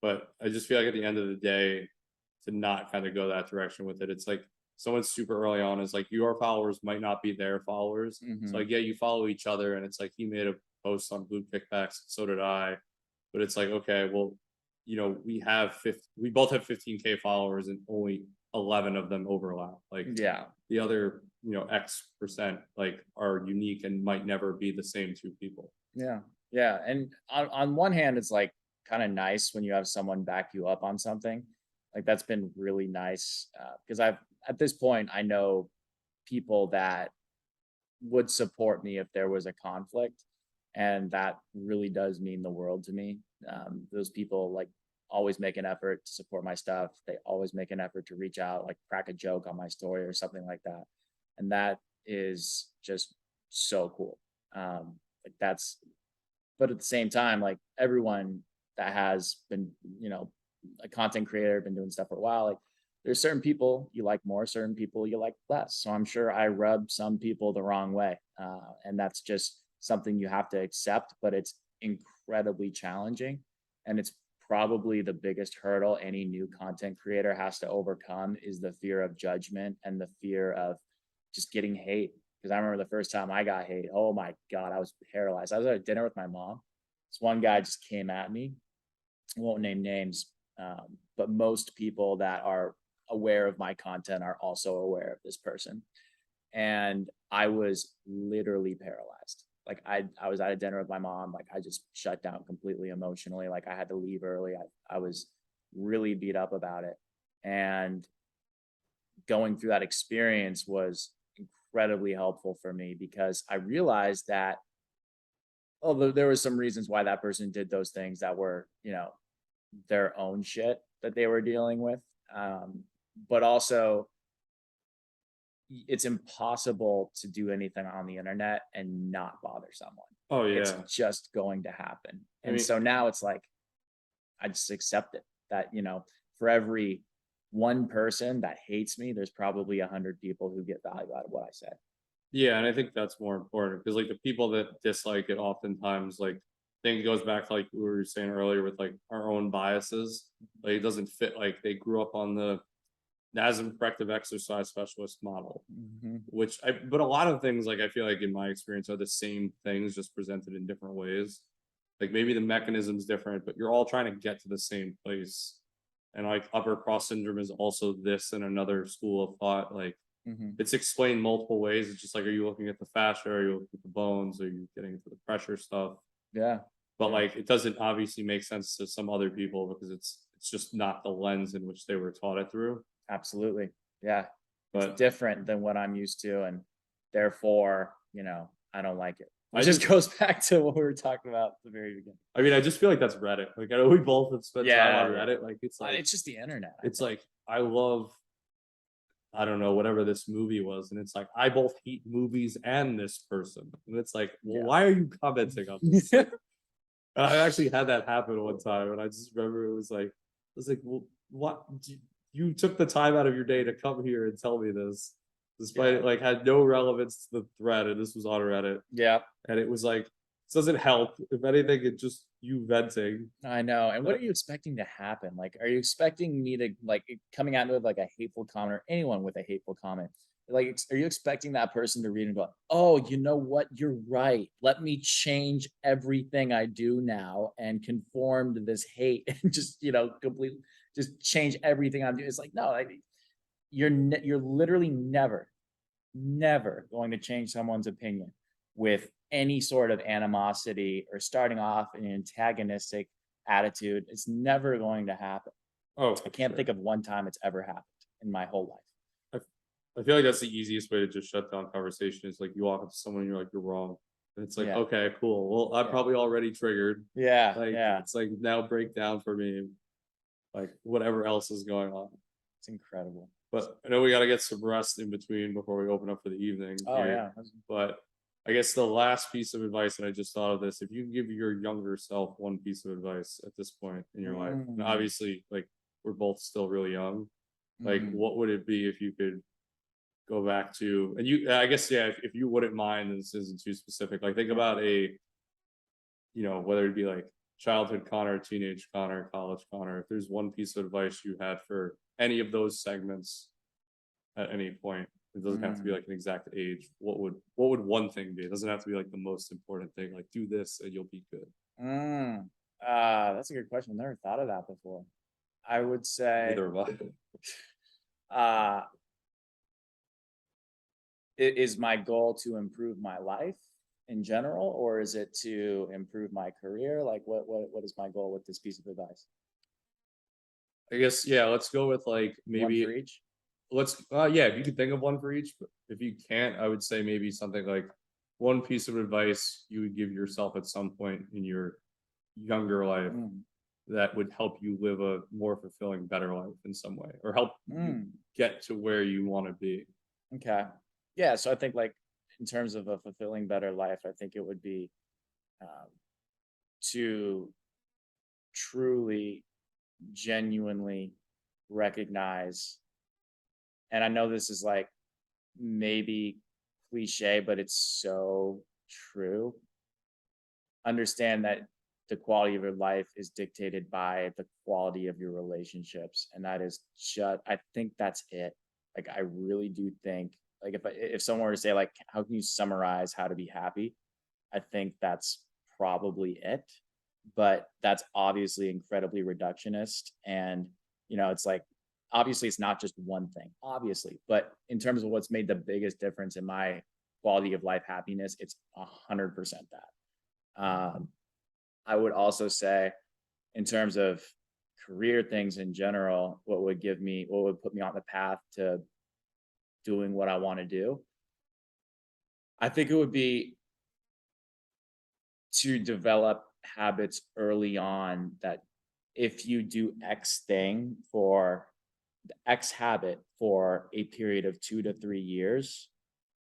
But I just feel like at the end of the day, to not kind of go that direction with it. It's like someone super early on is like your followers might not be their followers. So Hmm. like yeah, you follow each other, and it's like he made a post on blue kickbacks, so did I. But it's like okay, well, we both have 15K followers, and only 11 of them overlap. Like Yeah. the other X percent like are unique and might never be the same two people. Yeah. Yeah. And on one hand, it's like kind of nice when you have someone back you up on something. Like that's been really nice because at this point, I know people that would support me if there was a conflict. And that really does mean the world to me. Those people like always make an effort to support my stuff. They always make an effort to reach out, like crack a joke on my story or something like that. And that is just so cool. Like that's, but at the same time, like everyone that has been, a content creator, been doing stuff for a while, like there's certain people you like more, certain people you like less. So I'm sure I rub some people the wrong way. And that's just something you have to accept, but it's incredibly challenging. And it's probably the biggest hurdle any new content creator has to overcome is the fear of judgment and the fear of just getting hate. Because I remember the first time I got hate, oh my God, I was paralyzed. I was at a dinner with my mom. This one guy just came at me. I won't name names, but most people that are aware of my content are also aware of this person. And I was literally paralyzed. Like I was at a dinner with my mom. Like I just shut down completely emotionally. Like I had to leave early. I was really beat up about it. And going through that experience was incredibly helpful for me because I realized that although there was some reasons why that person did those things that were, their own shit that they were dealing with. But also it's impossible to do anything on the internet and not bother someone. Oh It's yeah. just going to happen. I And mean, so now it's like I just accept it that, for every one person that hates me, there's probably 100 people who get value out of what I say. yeah, and I think that's more important because like the people that dislike it oftentimes like I think it goes back to like we were saying earlier with like our own biases. Like it doesn't fit like they grew up on the NASM corrective exercise specialist model, Mhm. which I but a lot of things like I feel like in my experience are the same things just presented in different ways. Like maybe the mechanism's different, but you're all trying to get to the same place. And like upper cross syndrome is also this and another school of thought. Like Mhm. it's explained multiple ways. It's just like, are you looking at the fascia? Are you looking at the bones? Are you getting into the pressure stuff? Yeah. But Yeah. like, it doesn't obviously make sense to some other people because it's just not the lens in which they were taught it through. Absolutely. Yeah. It's But different than what I'm used to. And therefore, I don't like it. I Which just just, goes back to what we were talking about at the very beginning. I mean, I just feel like that's Reddit. Like, I know we both have spent time Yeah. on Yeah. Reddit. Like, It's just the internet, I it's think. like I love, I don't know, whatever this movie was, and it's like I both hate movies and this person, and it's like, well, Yeah. why are you commenting on this? Like, I actually had that happen one time, and I just remember well, what you took the time out of your day to come here and tell me this, despite Yeah. it like had no relevance to the thread, and this was on Reddit, Yeah. and it was like this doesn't help. If anything, it just you venting. I know. And what Uh, are you expecting to happen? Like, are you expecting me to like coming at me with like a hateful comment or anyone with a hateful comment? Like, are you expecting that person to read and go, "Oh, you know what? You're right. Let me change everything I do now and conform to this hate and just, completely just change everything I'm doing." It's like, no, like, you're literally never going to change someone's opinion. with any sort of animosity or starting off in an antagonistic attitude. It's never going to happen. Oh, I can't think of one time it's ever happened in my whole life. I feel like that's the easiest way to just shut down conversation is like you walk up to someone and you're like, you're wrong. And it's like, Yeah. okay, cool. Well, I'm Yeah. probably already triggered. Yeah. Like Yeah. it's like now break down for me, like whatever else is going on. It's incredible. But I know we gotta get some rest in between before we open up for the evening Oh, here. yeah. But I guess the last piece of advice, and I just thought of this, if you give your younger self one piece of advice at this point in your life, and Mm, obviously like we're both still really young, like mhm. what would it be if you could go back to, and you, I guess, yeah, if you wouldn't mind, and this isn't too specific, like think about a, whether it be like childhood Connor, teenage Connor, college Connor, if there's one piece of advice you had for any of those segments at any point, it doesn't have to be Mm, like an exact age. What would one thing be? It doesn't have to be like the most important thing. Like do this and you'll be good. mm. That's a good question. Never thought of that before. I would say, Neither have I. uh, is my goal to improve my life in general, or is it to improve my career? Like, what is my goal with this piece of advice? I guess yeah. Let's go with like One for maybe each. let's yeah. If you could think of one for each, but if you can't, I would say maybe something like one piece of advice you would give yourself at some point in your younger life Mm, that would help you live a more fulfilling, better life in some way, or help you mm. get to where you want to be. Okay. Yeah. So I think, like, in terms of a fulfilling, better life, I think it would be um, to truly, genuinely recognize, and I know this is like maybe cliche, but it's so true. Understand that the quality of your life is dictated by the quality of your relationships, and that is just, I think that's it. Like, I really do think, like, if someone were to say, like, how can you summarize how to be happy, I think that's probably it. But that's obviously incredibly reductionist. And, it's like, obviously, it's not just one thing, obviously. But in terms of what's made the biggest difference in my quality of life happiness, it's 100% that. I would also say, in terms of career things in general, what would put me on the path to doing what I want to do, I think it would be to develop habits early on that if you do X thing for the X habit for a period of 2 to 3 years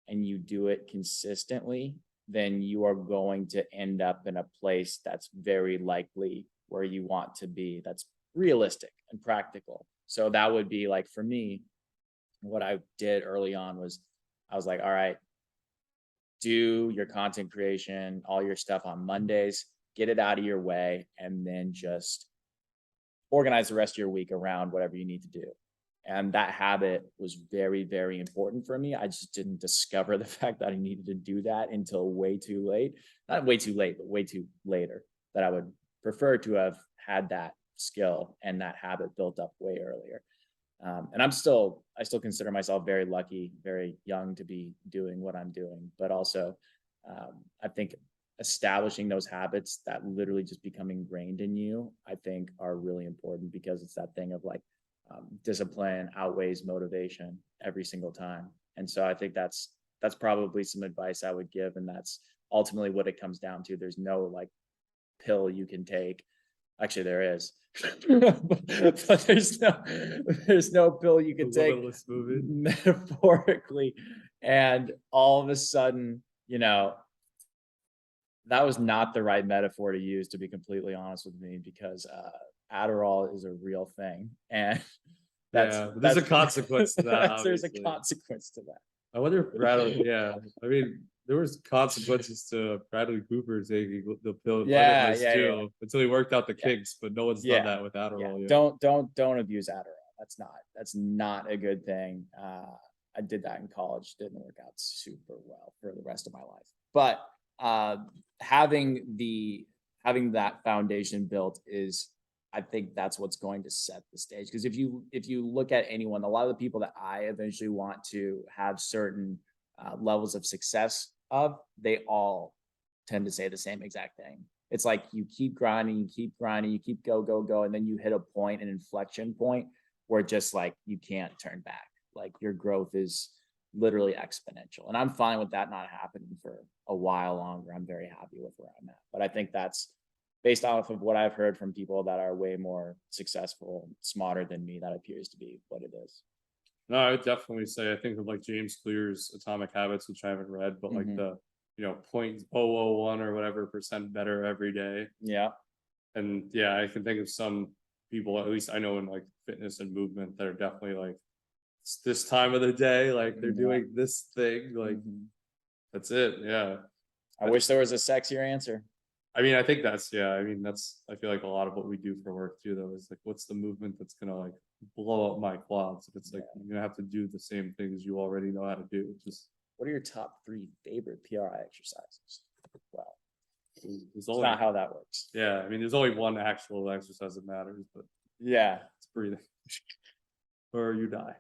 and you do it consistently, then you are going to end up in a place that's very likely where you want to be. That's realistic and practical. So that would be like, for me, what I did early on was I was like, all right, do your content creation, all your stuff on Mondays, get it out of your way, and then just organize the rest of your week around whatever you need to do. And that habit was very, very important for me. I just didn't discover the fact that I needed to do that until way too late. Not way too late, but way too later. That I would prefer to have had that skill and that habit built up way earlier. And I still consider myself very lucky, very young to be doing what I'm doing. But also, I think establishing those habits that literally just become ingrained in you, I think are really important, because it's that thing of like, discipline outweighs motivation every single time. And so I think that's probably some advice I would give. And that's ultimately what it comes down to. There's no like pill you can take. Actually, there is. But there's no pill you The can take limitless movie. metaphorically, and all of a sudden, that was not the right metaphor to use, to be completely honest with me, because Adderall is a real thing, and that's Yeah, but there's a that's consequence to that, there's a obviously. consequence to that. I wonder if Bradley, yeah, I mean, there was consequences to Bradley Cooper taking the pill Yeah, Limitless yeah, yeah, too, until he worked out the yeah, kinks, but no one's done yeah, that with yeah. Adderall yet. Don't abuse Adderall. That's not a good thing. I did that in college. Didn't work out super well for the rest of my life. But uh, having that foundation built is, I think that's what's going to set the stage. Because if you look at anyone, a lot of the people that I eventually want to have certain levels of success of, they all tend to say the same exact thing. It's like you keep grinding, you keep grinding, you keep go, and then you hit a point, an inflection point where just like you can't turn back. Like your growth is literally exponential. And I'm fine with that not happening for a while longer. I'm very happy with where I'm at. But I think that's based off of what I've heard from people that are way more successful, smarter than me. That appears to be what it is. No, I would definitely say I think of like James Clear's Atomic Habits, which I haven't read, but like Mhm. the 0.001 or whatever percent better every day. Yeah. And yeah, I can think of some people, at least I know in like fitness and movement, that are definitely like it's this time of the day, like they're Yeah. doing this thing, like Mhm. that's it. Yeah. I wish there was a sexier answer. I mean, I think that's yeah. I mean, that's I feel like a lot of what we do for work too, though, is like, what's the movement that's gonna like blow up my quads? If it's like you're gonna have to do the same things you already know how to do. Just What are your top 3 favorite PRI exercises? Well, there's it's only not how that works. yeah. I mean, there's only one actual exercise that matters, but Yeah. it's breathing, or you die.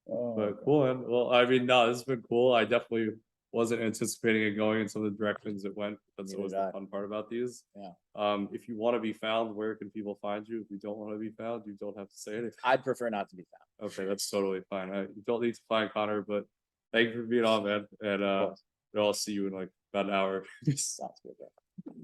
Oh, But cool, man. Well, I mean, no, this has been cool. I definitely wasn't anticipating it going in some of the directions it went. That's Neither always did the I. fun part about these. Yeah. If you want to be found, where can people find you? If you don't want to be found, you don't have to say anything. I'd prefer not to be found. Okay, that's totally fine. You don't need to find Connor, but thank you for being on, man. And Of course. I'll see you in like about an hour. Sounds good. Bro.